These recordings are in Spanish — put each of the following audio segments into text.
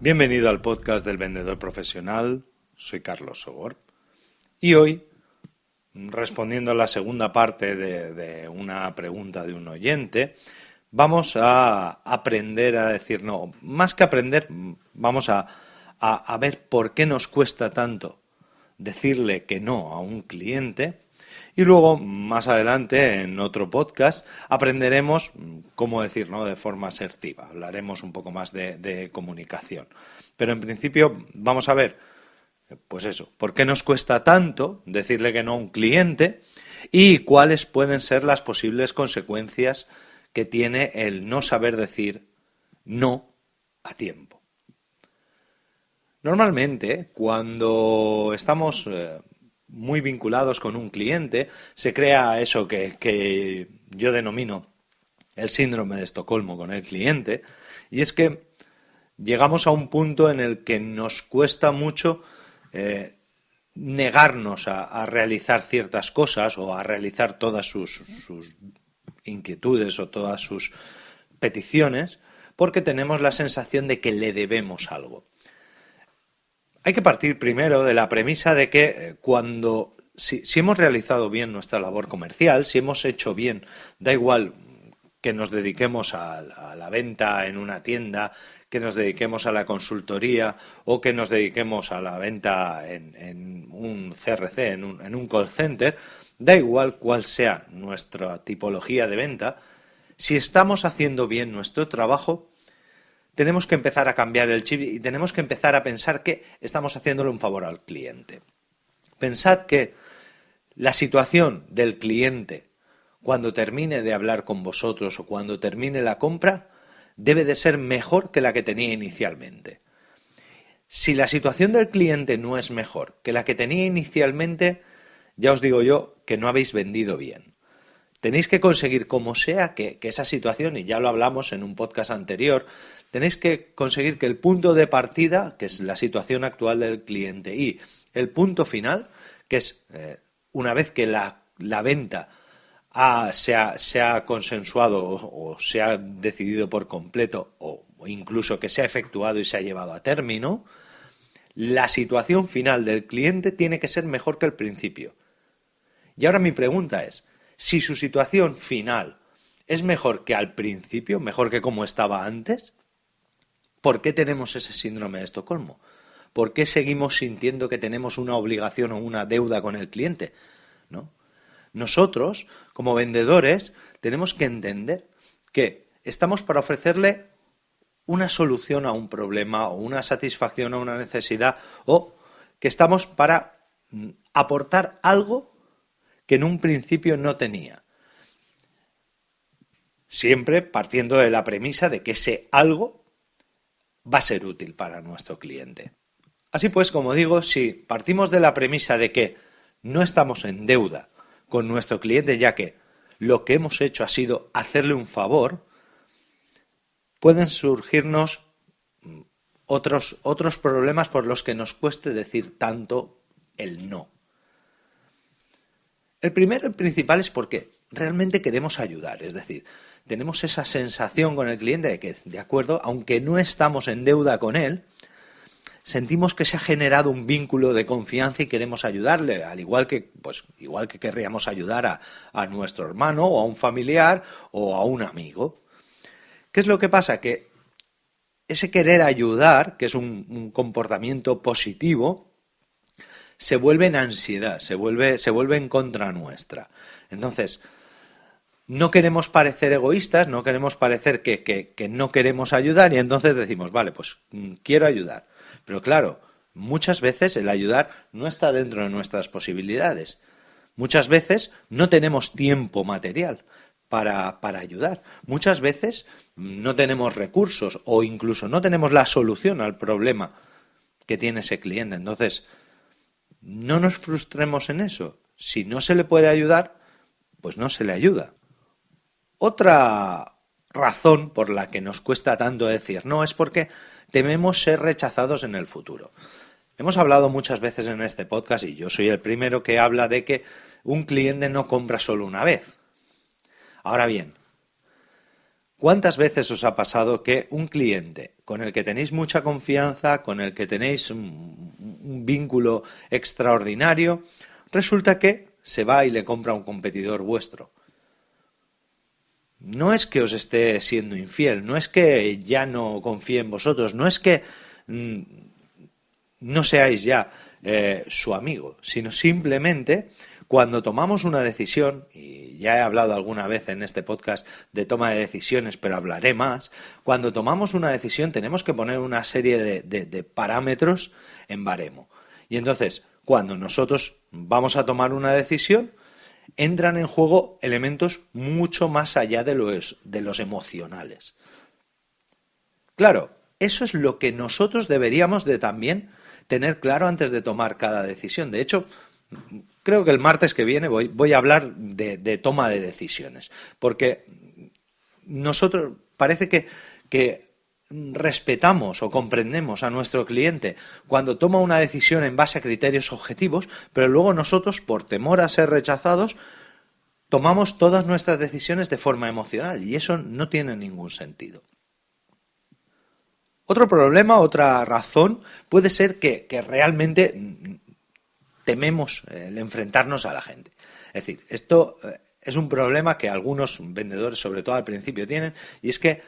Bienvenido al podcast del vendedor profesional, soy Carlos Sogor y hoy, respondiendo a la segunda parte de una pregunta de un oyente, vamos a aprender a decir no, más que aprender, vamos a ver por qué nos cuesta tanto decirle que no a un cliente. Y luego, más adelante, en otro podcast, aprenderemos cómo decir no de forma asertiva. Hablaremos un poco más de comunicación. Pero en principio, vamos a ver, pues eso, por qué nos cuesta tanto decirle que no a un cliente y cuáles pueden ser las posibles consecuencias que tiene el no saber decir no a tiempo. Normalmente, cuando estamos muy vinculados con un cliente, se crea eso que yo denomino el síndrome de Estocolmo con el cliente, y es que llegamos a un punto en el que nos cuesta mucho negarnos a realizar ciertas cosas o a realizar todas sus inquietudes o todas sus peticiones, porque tenemos la sensación de que le debemos algo. Hay que partir primero de la premisa de que si hemos realizado bien nuestra labor comercial, si hemos hecho bien, da igual que nos dediquemos a la venta en una tienda, que nos dediquemos a la consultoría o que nos dediquemos a la venta en un CRC, en un call center, da igual cuál sea nuestra tipología de venta, si estamos haciendo bien nuestro trabajo, tenemos que empezar a cambiar el chip y tenemos que empezar a pensar que estamos haciéndole un favor al cliente. Pensad que la situación del cliente cuando termine de hablar con vosotros o cuando termine la compra debe de ser mejor que la que tenía inicialmente. Si la situación del cliente no es mejor que la que tenía inicialmente, ya os digo yo que no habéis vendido bien. Tenéis que conseguir como sea que esa situación, y ya lo hablamos en un podcast anterior, tenéis que conseguir que el punto de partida, que es la situación actual del cliente, y el punto final, que es una vez que la venta se ha consensuado o se ha decidido por completo o incluso que se ha efectuado y se ha llevado a término, la situación final del cliente tiene que ser mejor que el principio. Y ahora mi pregunta es, si su situación final es mejor que al principio, mejor que como estaba antes, ¿por qué tenemos ese síndrome de Estocolmo? ¿Por qué seguimos sintiendo que tenemos una obligación o una deuda con el cliente? ¿No? Nosotros, como vendedores, tenemos que entender que estamos para ofrecerle una solución a un problema o una satisfacción a una necesidad o que estamos para aportar algo que en un principio no tenía. Siempre partiendo de la premisa de que ese algo va a ser útil para nuestro cliente. Así pues, como digo, si partimos de la premisa de que no estamos en deuda con nuestro cliente, ya que lo que hemos hecho ha sido hacerle un favor, pueden surgirnos otros problemas por los que nos cueste decir tanto el no. El primero y principal es porque realmente queremos ayudar, es decir, tenemos esa sensación con el cliente de que, de acuerdo, aunque no estamos en deuda con él, sentimos que se ha generado un vínculo de confianza y queremos ayudarle, al igual que querríamos ayudar a nuestro hermano o a un familiar o a un amigo. ¿Qué es lo que pasa? Que ese querer ayudar, que es un comportamiento positivo, se vuelve en ansiedad, se vuelve en contra nuestra. Entonces, no queremos parecer egoístas, no queremos parecer que no queremos ayudar y entonces decimos, vale, pues quiero ayudar. Pero claro, muchas veces el ayudar no está dentro de nuestras posibilidades. Muchas veces no tenemos tiempo material para ayudar. Muchas veces no tenemos recursos o incluso no tenemos la solución al problema que tiene ese cliente. Entonces, no nos frustremos en eso. Si no se le puede ayudar, pues no se le ayuda. Otra razón por la que nos cuesta tanto decir no es porque tememos ser rechazados en el futuro. Hemos hablado muchas veces en este podcast, y yo soy el primero que habla de que un cliente no compra solo una vez. Ahora bien, ¿Cuántas veces os ha pasado que un cliente con el que tenéis mucha confianza, con el que tenéis un vínculo extraordinario, resulta que se va y le compra a un competidor vuestro? No es que os esté siendo infiel, no es que ya no confíe en vosotros, no es que no seáis ya su amigo, sino simplemente cuando tomamos una decisión, y ya he hablado alguna vez en este podcast de toma de decisiones, pero hablaré más, cuando tomamos una decisión tenemos que poner una serie de parámetros en baremo. Y entonces, cuando nosotros vamos a tomar una decisión, entran en juego elementos mucho más allá de los emocionales. Claro, eso es lo que nosotros deberíamos de también tener claro antes de tomar cada decisión. De hecho, creo que el martes que viene voy a hablar de toma de decisiones, porque nosotros parece que respetamos o comprendemos a nuestro cliente cuando toma una decisión en base a criterios objetivos, pero luego nosotros, por temor a ser rechazados, tomamos todas nuestras decisiones de forma emocional y eso no tiene ningún sentido. Otro problema, otra razón, puede ser que realmente tememos el enfrentarnos a la gente. Es decir, esto es un problema que algunos vendedores, sobre todo al principio, tienen, y es que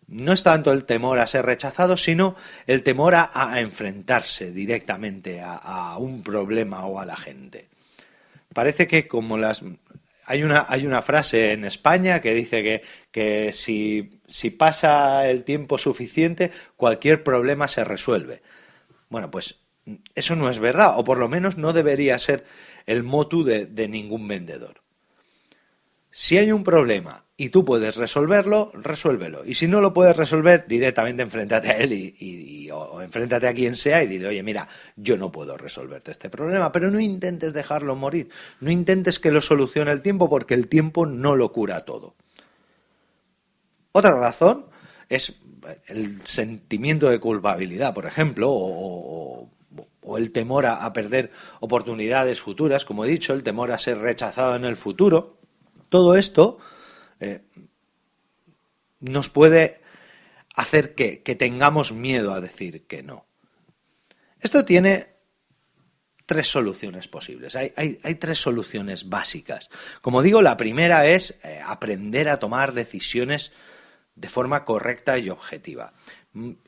no es tanto el temor a ser rechazado, sino el temor a enfrentarse directamente a un problema o a la gente. Parece que como hay una frase en España que dice que si pasa el tiempo suficiente, cualquier problema se resuelve. Bueno, pues eso no es verdad, o por lo menos no debería ser el motu de ningún vendedor. Si hay un problema y tú puedes resolverlo, resuélvelo. Y si no lo puedes resolver, directamente enfréntate a él o enfréntate a quien sea y dile, oye, mira, yo no puedo resolverte este problema, pero no intentes dejarlo morir. No intentes que lo solucione el tiempo, porque el tiempo no lo cura todo. Otra razón es el sentimiento de culpabilidad, por ejemplo, o el temor a perder oportunidades futuras, como he dicho, el temor a ser rechazado en el futuro. Todo esto nos puede hacer que tengamos miedo a decir que no. Esto tiene tres soluciones posibles. Hay tres soluciones básicas. Como digo, la primera es aprender a tomar decisiones de forma correcta y objetiva.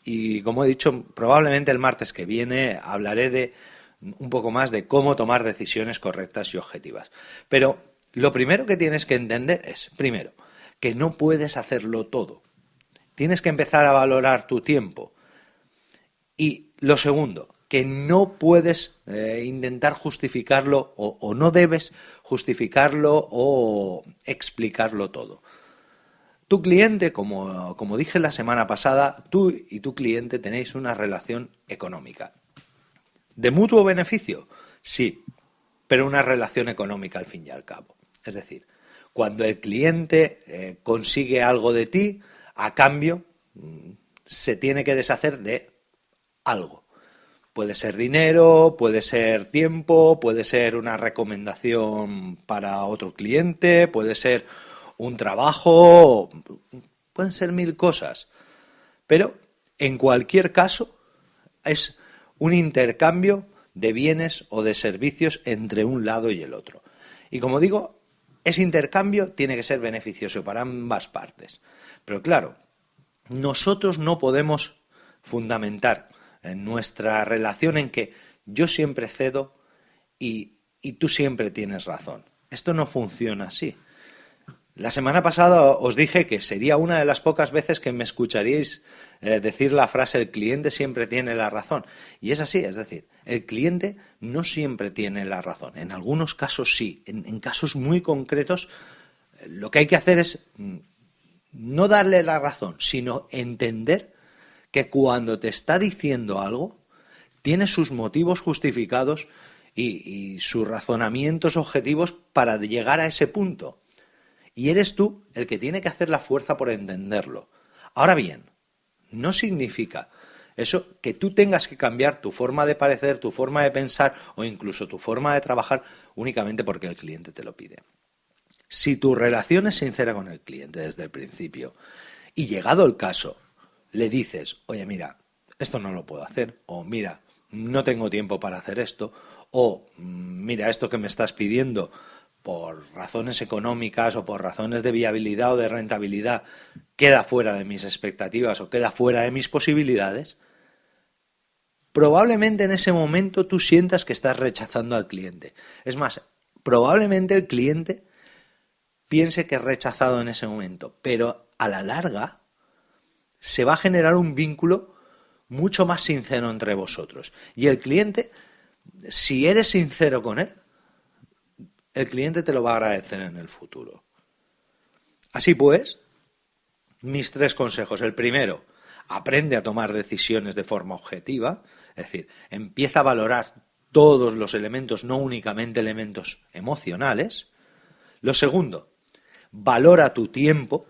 Y como he dicho, probablemente el martes que viene hablaré de un poco más de cómo tomar decisiones correctas y objetivas. Pero lo primero que tienes que entender es, primero, que no puedes hacerlo todo. Tienes que empezar a valorar tu tiempo. Y lo segundo, que no puedes intentar justificarlo o no debes justificarlo o explicarlo todo. Tu cliente, como dije la semana pasada, tú y tu cliente tenéis una relación económica. ¿De mutuo beneficio? Sí, pero una relación económica al fin y al cabo. Es decir, cuando el cliente consigue algo de ti, a cambio se tiene que deshacer de algo. Puede ser dinero, puede ser tiempo, puede ser una recomendación para otro cliente, puede ser un trabajo, pueden ser 1000 cosas. Pero en cualquier caso es un intercambio de bienes o de servicios entre un lado y el otro. Y como digo, ese intercambio tiene que ser beneficioso para ambas partes. Pero claro, nosotros no podemos fundamentar nuestra relación en que yo siempre cedo y tú siempre tienes razón. Esto no funciona así. La semana pasada os dije que sería una de las pocas veces que me escucharíais decir la frase el cliente siempre tiene la razón. Y es así, es decir, el cliente no siempre tiene la razón. En algunos casos sí, en casos muy concretos lo que hay que hacer es no darle la razón, sino entender que cuando te está diciendo algo tiene sus motivos justificados y sus razonamientos objetivos para llegar a ese punto. Y eres tú el que tiene que hacer la fuerza por entenderlo. Ahora bien, no significa eso que tú tengas que cambiar tu forma de parecer, tu forma de pensar o incluso tu forma de trabajar únicamente porque el cliente te lo pide. Si tu relación es sincera con el cliente desde el principio Y llegado el caso, le dices, oye, mira, esto no lo puedo hacer, o mira, no tengo tiempo para hacer esto, o mira, esto que me estás pidiendo por razones económicas o por razones de viabilidad o de rentabilidad queda fuera de mis expectativas o queda fuera de mis posibilidades, probablemente en ese momento tú sientas que estás rechazando al cliente. Es más, probablemente el cliente piense que es rechazado en ese momento, pero a la larga se va a generar un vínculo mucho más sincero entre vosotros. Y el cliente, si eres sincero con él, el cliente te lo va a agradecer en el futuro. Así pues, mis 3 consejos. El primero, aprende a tomar decisiones de forma objetiva, es decir, empieza a valorar todos los elementos, no únicamente elementos emocionales. Lo segundo, valora tu tiempo,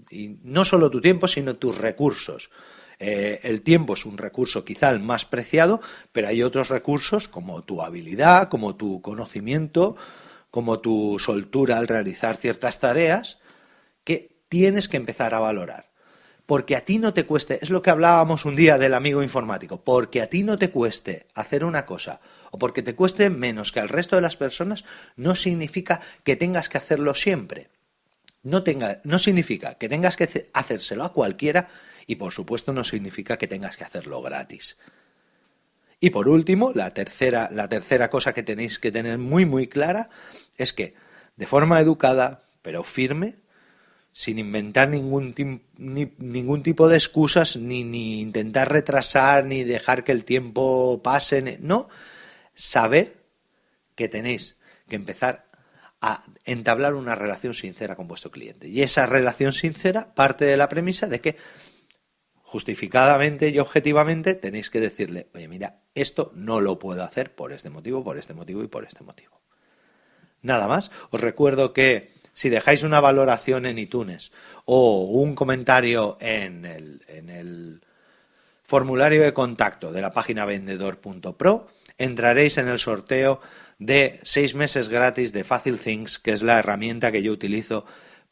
y no solo tu tiempo, sino tus recursos. El tiempo es un recurso quizá el más preciado, pero hay otros recursos como tu habilidad, como tu conocimiento, como tu soltura al realizar ciertas tareas que tienes que empezar a valorar. Porque a ti no te cueste, es lo que hablábamos un día del amigo informático, porque a ti no te cueste hacer una cosa o porque te cueste menos que al resto de las personas, no significa que tengas que hacerlo siempre. No significa que tengas que hacérselo a cualquiera y por supuesto no significa que tengas que hacerlo gratis. Y por último, la tercera cosa que tenéis que tener muy muy clara es que de forma educada pero firme, sin inventar ningún tipo de excusas, ni intentar retrasar, ni dejar que el tiempo pase, no, saber que tenéis que empezar a entablar una relación sincera con vuestro cliente. Y esa relación sincera parte de la premisa de que justificadamente y objetivamente tenéis que decirle, oye, mira, esto no lo puedo hacer por este motivo y por este motivo. Nada más. Os recuerdo que si dejáis una valoración en iTunes o un comentario en el formulario de contacto de la página vendedor.pro, entraréis en el sorteo de 6 meses gratis de FacilThings, que es la herramienta que yo utilizo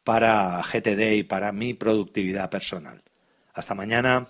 para GTD y para mi productividad personal. Hasta mañana.